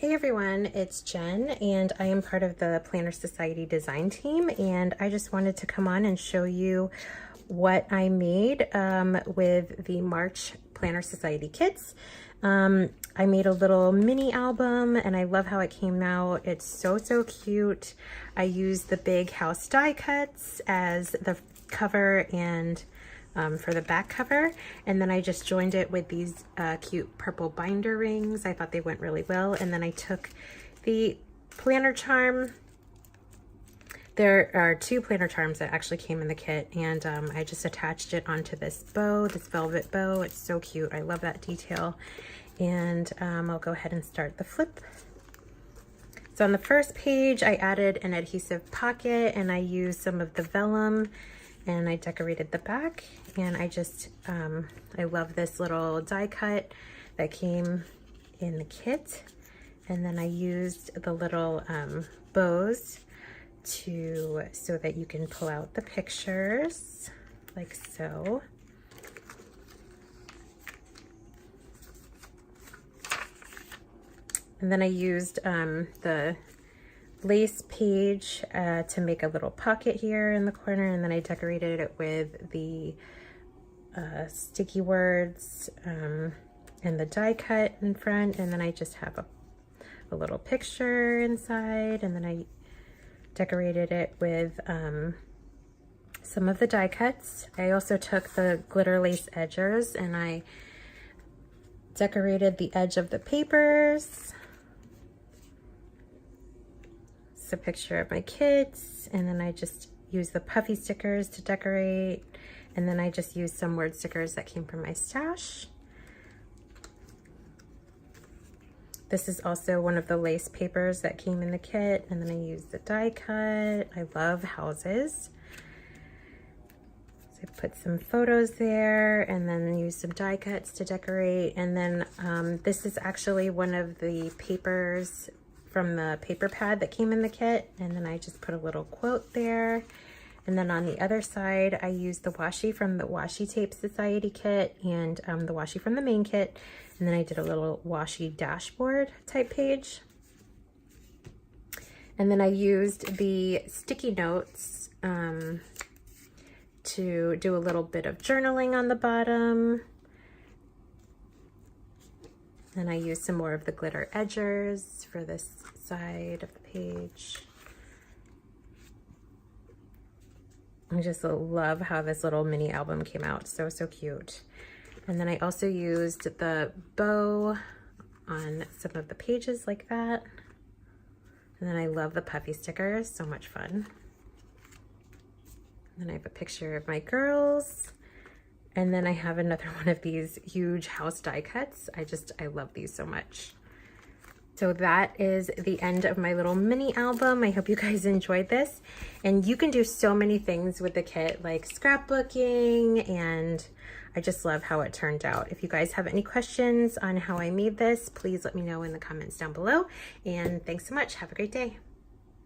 Hey everyone, it's Jen and I am part of the Planner Society design team, and I just wanted to come on and show you what I made with the March Planner Society kits. I made a little mini album and I love how it came out. It's so cute. I used the big house die cuts as the cover and for the back cover, and then I just joined it with these cute purple binder rings. I thought they went really well. And then I took the planner charm. There are two planner charms that actually came in the kit, and I just attached it onto this bow, this velvet bow. It's so cute. I love that detail. And I'll go ahead and start the flip. So on the first page, I added an adhesive pocket and I used some of the vellum and I decorated the back. And I just, I love this little die cut that came in the kit. And then I used the little bows so that you can pull out the pictures like so. And then I used the lace page to make a little pocket here in the corner, and then I decorated it with the sticky words and the die cut in front, and then I just have a little picture inside, and then I decorated it with some of the die cuts. I also took the glitter lace edgers and I decorated the edge of the papers. A picture of my kids, and then I just used the puffy stickers to decorate, and then I just used some word stickers that came from my stash. This is also one of the lace papers that came in the kit, and then I used the die cut. I love houses. So I put some photos there and then used some die cuts to decorate. And then this is actually one of the papers from the paper pad that came in the kit, and then I just put a little quote there. And then on the other side, I used the washi from the Washi Tape Society kit and the washi from the main kit, and then I did a little washi dashboard type page. And then I used the sticky notes to do a little bit of journaling on the bottom. Then I used some more of the glitter edgers for this side of the page. I just love how this little mini album came out. So cute. And then I also used the bow on some of the pages like that. And then I love the puffy stickers, so much fun. And then I have a picture of my girls. And then I have another one of these huge house die cuts. I love these so much. So that is the end of my little mini album. I hope you guys enjoyed this. And you can do so many things with the kit, like scrapbooking, and I just love how it turned out. If you guys have any questions on how I made this, please let me know in the comments down below. And thanks so much. Have a great day.